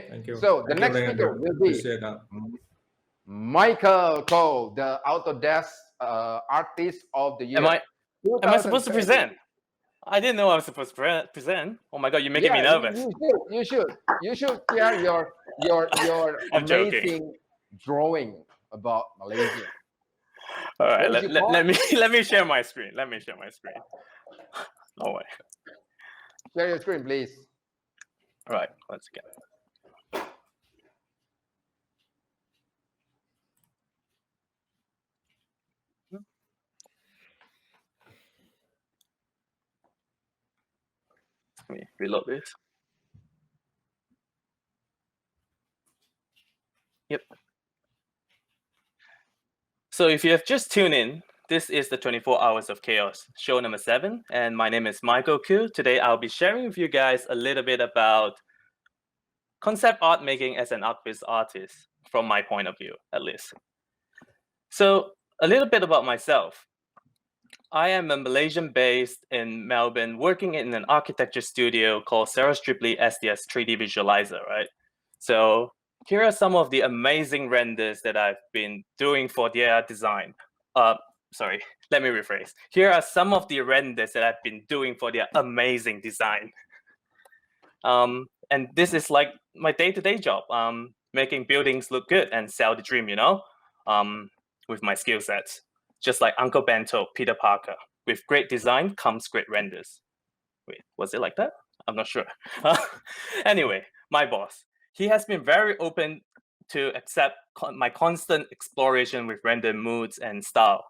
Thank you. So the Thank you, next speaker Leander. will be Appreciate that. Michael Khoo, the Autodesk Artist of the Year. Am I supposed to present? I didn't know I was supposed to present. Oh my God, you're making me nervous. You should share your amazing drawing about Malaysia. All right, let me share my screen. Let me share my screen. No way. Share your screen, please. All right, once again. Let me reload this. Yep. So if you have just tuned in, this is the 24 Hours of Chaos, show number 7, and my name is Michael Khoo. Today I'll be sharing with you guys a little bit about concept art making as an ArchViz artist, from my point of view, at least. So a little bit about myself. I am a Malaysian based in Melbourne, working in an architecture studio called Cera Stribley SDS 3D Visualizer, right? So here are some of the amazing renders that I've been doing for their design. Sorry, let me rephrase. Here are some of the renders that I've been doing for their amazing design. And this is like my day-to-day job, making buildings look good and sell the dream, you know, with my skill sets. Just like Uncle Bento, Peter Parker. With great design comes great renders. Wait, was it like that? I'm not sure. Anyway, my boss. He has been very open to accept my constant exploration with render moods and style.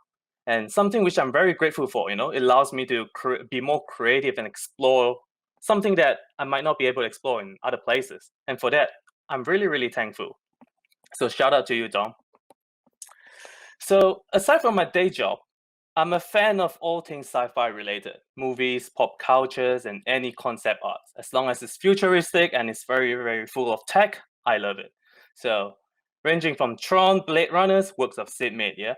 And something which I'm very grateful for, you know, it allows me to be more creative and explore something that I might not be able to explore in other places. And for that, I'm really, really thankful. So shout out to you, Dom. So aside from my day job, I'm a fan of all things sci-fi related, movies, pop cultures, and any concept art. As long as it's futuristic and it's very, very full of tech, I love it. So ranging from Tron, Blade Runners, works of Sid Meier, yeah,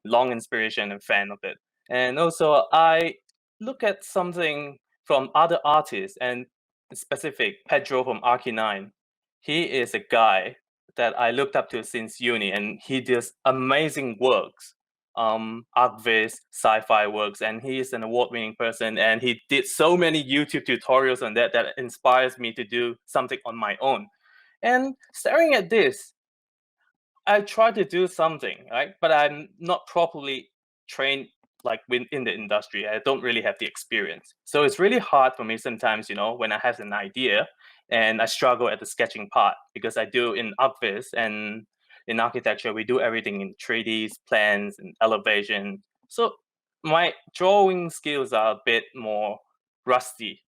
long inspiration and fan of it. And also I look at something from other artists, and in specific, Pedro from Archi9. He is a guy that I looked up to since uni, and he does amazing works, ArchViz, sci-fi works, and he is an award-winning person, and he did so many YouTube tutorials on that inspires me to do something on my own. And staring at this, I try to do something, right? But I'm not properly trained like in the industry. I don't really have the experience. So it's really hard for me sometimes, you know, when I have an idea and I struggle at the sketching part, because I do in ArchViz and in architecture, we do everything in 3D, plans and elevation. So my drawing skills are a bit more rusty.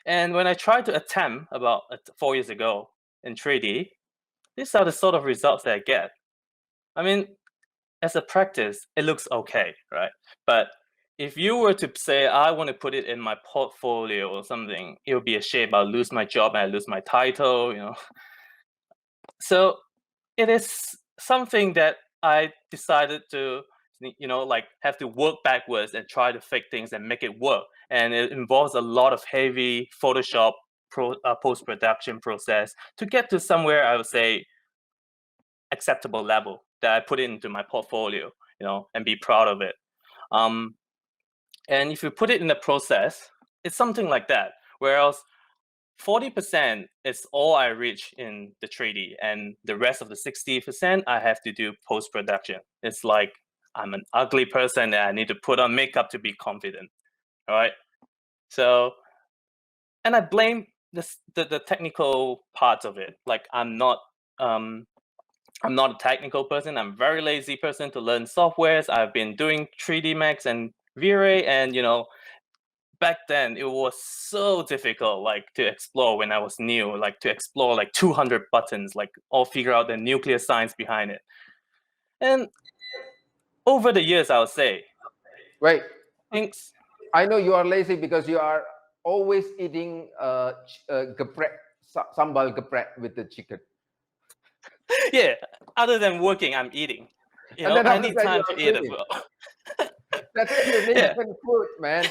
And when I tried to attempt about 4 years ago in 3D, these are the sort of results that I get. I mean, as a practice, it looks okay, right? But if you were to say, I want to put it in my portfolio or something, it would be a shame. I'll lose my job and I lose my title, you know. So it is something that I decided to, you know, like have to work backwards and try to fix things and make it work. And it involves a lot of heavy Photoshop post-production process to get to somewhere, I would say, acceptable level that I put it into my portfolio, you know, and be proud of it. And if you put it in the process, it's something like that. Whereas 40% is all I reach in the 3D, and the rest of the 60% I have to do post-production. It's like I'm an ugly person and I need to put on makeup to be confident. All right. So, and I blame the technical parts of it. Like I'm not a technical person. I'm a very lazy person to learn softwares. I've been doing 3D Max and V-Ray, and you know, back then it was so difficult, like to explore when I was new, like to explore like 200 buttons, like all figure out the nuclear science behind it. And over the years, I would say, wait, things. I know you are lazy because you are always eating geprek, sambal geprek with the chicken. Yeah, other than working, I'm eating. You know, I need time to eat as well. That's an Indonesian food, man.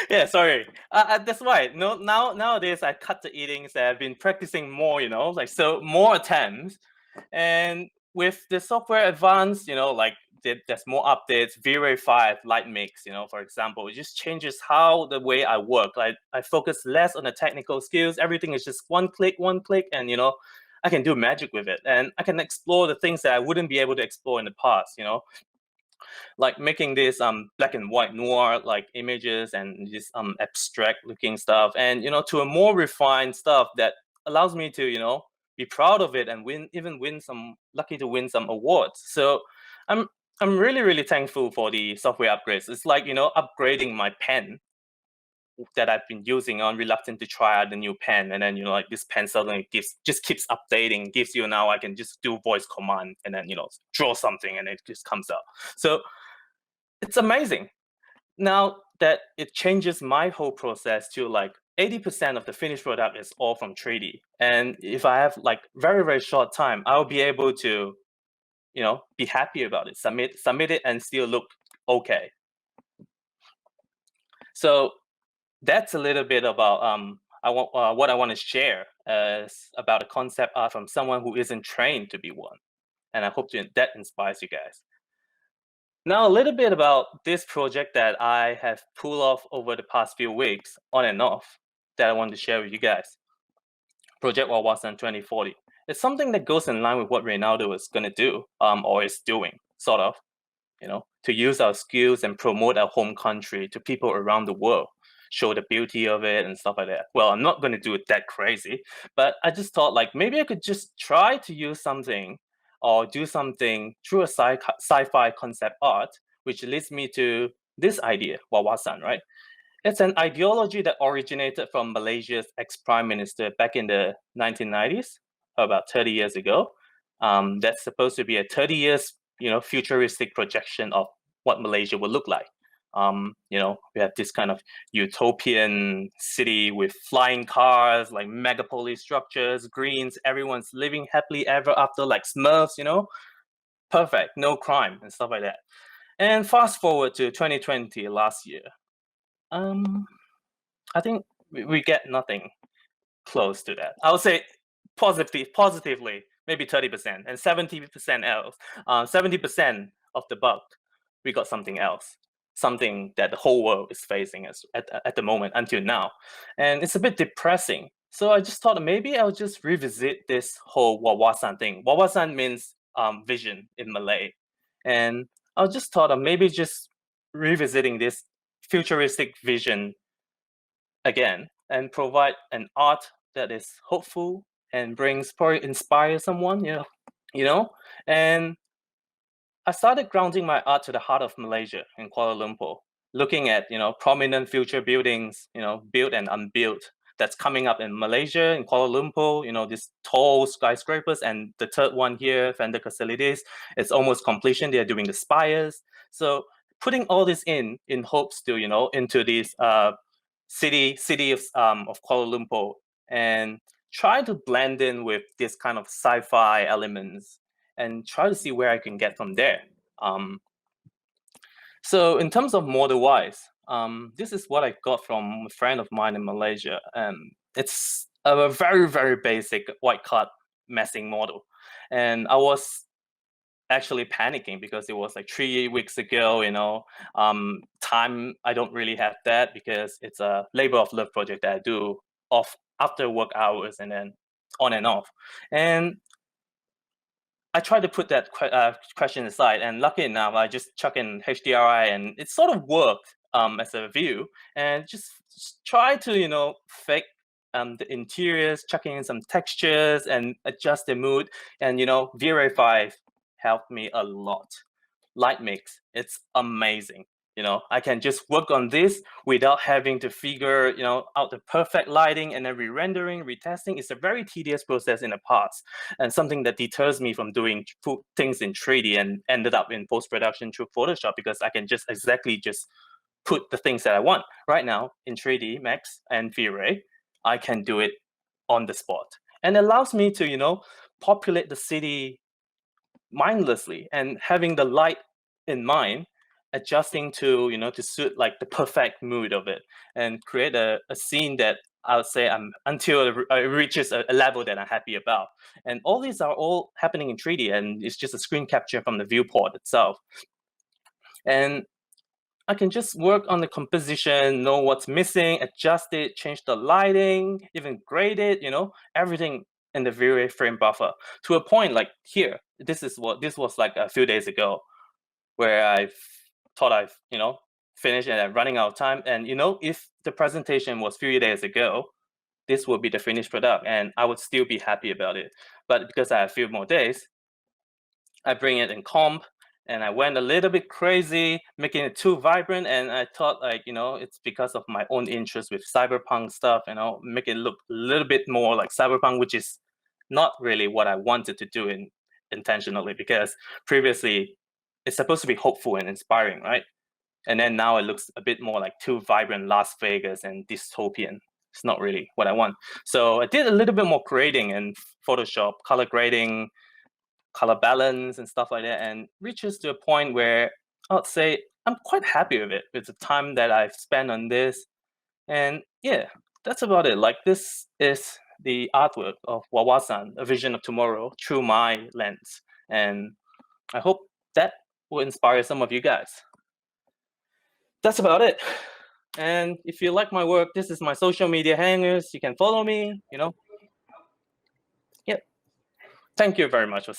Yeah, sorry. That's right. No, nowadays I cut the eatings. I've been practicing more, like so more attempts, and with the software advanced, like there's more updates. V-Ray 5 Light Mix, for example, it just changes how the way I work. Like I focus less on the technical skills. Everything is just one click, and I can do magic with it, and I can explore the things that I wouldn't be able to explore in the past. Like making this black and white noir like images and this abstract looking stuff, and to a more refined stuff that allows me to be proud of it and lucky to win some awards. So I'm really, really thankful for the software upgrades. It's like upgrading my pen that I've been using. I'm reluctant to try out the new pen, and then like this pen suddenly just keeps updating, gives you now I can just do voice command and then draw something and it just comes out. So it's amazing. Now that it changes my whole process to like 80% of the finished product is all from 3D. And if I have like very, very short time, I'll be able to, be happy about it, submit it and still look okay. So that's a little bit about what I want to share about a concept art from someone who isn't trained to be one. And I hope that inspires you guys. Now, a little bit about this project that I have pulled off over the past few weeks, on and off, that I want to share with you guys. Project Wawasan 2040. It's something that goes in line with what Reynaldo is going to do, or is doing, sort of, to use our skills and promote our home country to people around the world, show the beauty of it and stuff like that. Well, I'm not going to do it that crazy, but I just thought like maybe I could just try to use something or do something through a sci-fi concept art, which leads me to this idea, Wawasan, right? It's an ideology that originated from Malaysia's ex-prime minister back in the 1990s, about 30 years ago. That's supposed to be a 30 years, futuristic projection of what Malaysia would look like. We have this kind of utopian city with flying cars, like megapolis structures, greens, everyone's living happily ever after, like Smurfs, perfect, no crime and stuff like that. And fast forward to 2020, last year. I think we get nothing close to that. I would say positively, maybe 30% and 70% else. 70% of the buck, we got something else, something that the whole world is facing at the moment until now. And it's a bit depressing. So I just thought maybe I'll just revisit this whole Wawasan thing. Wawasan means vision in Malay. And I just thought of maybe just revisiting this futuristic vision again and provide an art that is hopeful and probably inspire someone, and I started grounding my art to the heart of Malaysia in Kuala Lumpur, looking at prominent future buildings, built and unbuilt, that's coming up in Malaysia, in Kuala Lumpur, these tall skyscrapers, and the third one here, Fender Facilities, it's almost completion. They're doing the spires. So putting all this in hopes to, into this city of Kuala Lumpur, and try to blend in with this kind of sci-fi elements and try to see where I can get from there. So in terms of model-wise, this is what I got from a friend of mine in Malaysia. It's a very, very basic white cut messing model. And I was actually panicking because it was like 3 weeks ago, time, I don't really have that because it's a labor of love project that I do after work hours and then on and off. And I tried to put that question aside, and lucky enough, I just chuck in HDRI, and it sort of worked as a view, and just try to fake the interiors, chucking in some textures and adjust the mood, and V-Ray 5 helped me a lot. Light mix, it's amazing. I can just work on this without having to figure, out the perfect lighting and then re-rendering, retesting. It's a very tedious process in the past, and something that deters me from doing things in 3D and ended up in post-production through Photoshop, because I can just put the things that I want. Right now in 3D Max and V-Ray, I can do it on the spot, and it allows me to, populate the city mindlessly and having the light in mind, adjusting to, to suit like the perfect mood of it and create a scene that I would say until it reaches a level that I'm happy about. And all these are all happening in 3D, and it's just a screen capture from the viewport itself. And I can just work on the composition, know what's missing, adjust it, change the lighting, even grade it, everything in the V-Ray frame buffer to a point like here. This was like a few days ago where I thought I've, finished and I'm running out of time. And, if the presentation was a few days ago, this would be the finished product and I would still be happy about it. But because I have a few more days, I bring it in comp, and I went a little bit crazy, making it too vibrant. And I thought, like, it's because of my own interest with cyberpunk stuff, make it look a little bit more like cyberpunk, which is not really what I wanted to do intentionally, because previously it's supposed to be hopeful and inspiring, right? And then now it looks a bit more like too vibrant Las Vegas and dystopian. It's not really what I want. So I did a little bit more grading in Photoshop, color grading, color balance and stuff like that, and reaches to a point where I'd say I'm quite happy with it, with the time that I've spent on this. And yeah, that's about it. Like, this is the artwork of Wawasan, A Vision of Tomorrow, through my lens. And I hope that will inspire some of you guys. That's about it. And if you like my work, this is my social media hangers. You can follow me, Yeah. Thank you very much for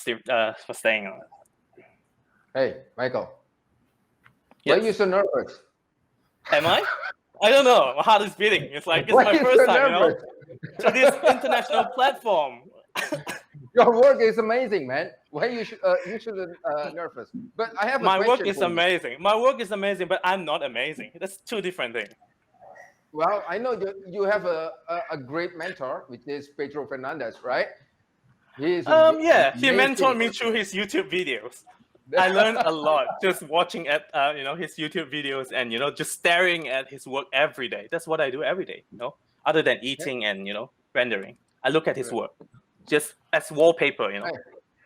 staying on. Hey, Michael. Why are you so nervous? Am I? I don't know. My heart is beating. It's like, it's my first time, to this international platform. Your work is amazing, man. Why you shouldn't nervous? But I have a question. My work is amazing. My work is amazing, but I'm not amazing. That's two different things. Well, I know you have a great mentor, which is Pedro Fernandez, right? He mentored me through his YouTube videos. I learned a lot just watching at his YouTube videos and just staring at his work every day. That's what I do every day, other than eating and rendering. I look at his work just as wallpaper, Hey,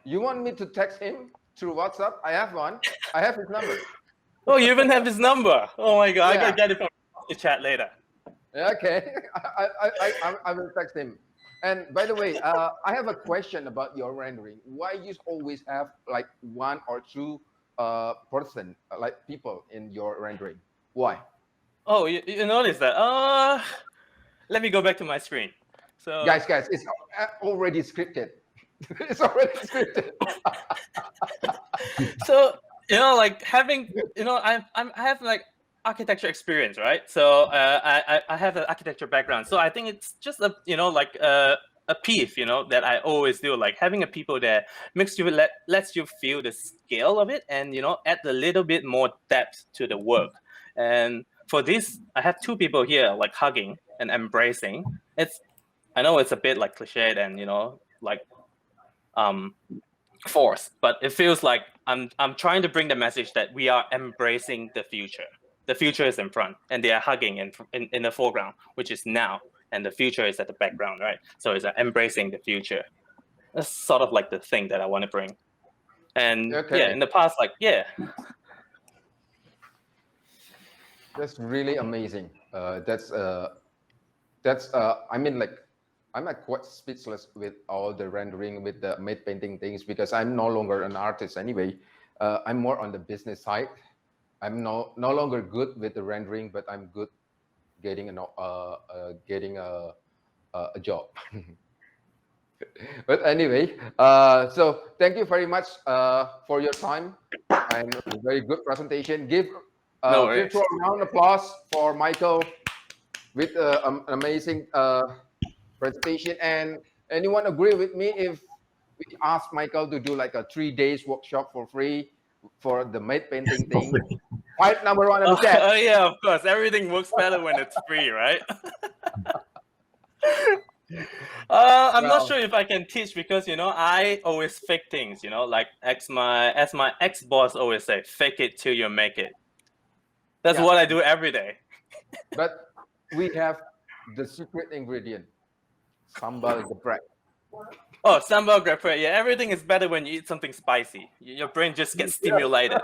you want me to text him through WhatsApp? I have one. I have his number. Oh, you even have his number? Oh my god, yeah. I gotta get it from the chat later. Okay, I will text him. And by the way, I have a question about your rendering. Why you always have like one or two person, like people in your rendering? Why? Oh, you noticed that? Let me go back to my screen. So guys, it's already scripted. It's already scripted. So like having I have like architecture experience, right? So I have an architecture background, so I think it's just a like a peeve that I always do, like having a people that makes you lets you feel the scale of it, and add a little bit more depth to the work. And for this, I have two people here like hugging and embracing. I know it's a bit like cliched and like forced, but it feels like I'm trying to bring the message that we are embracing the future. The future is in front, and they are hugging in the foreground, which is now, and the future is at the background, right? So it's embracing the future. That's sort of like the thing that I want to bring. And in the past, that's really amazing. I mean, like, I'm like quite speechless with all the rendering, with the matte painting things, because I'm no longer an artist anyway. I'm more on the business side. I'm no longer good with the rendering, but I'm good getting a job. But anyway, so thank you very much for your time and a very good presentation. Give a virtual round of applause for Michael with an amazing presentation. And anyone agree with me if we ask Michael to do like a 3 days workshop for free for the matte painting thing? Fight number one in the chat. Oh yeah, of course. Everything works better when it's free, right? I'm not sure if I can teach, because I always fake things. Like as my ex-boss always say, fake it till you make it. That's what I do every day. But we have the secret ingredient, sambal geprek. Oh, sambal geprek. Yeah, everything is better when you eat something spicy. Your brain just gets stimulated.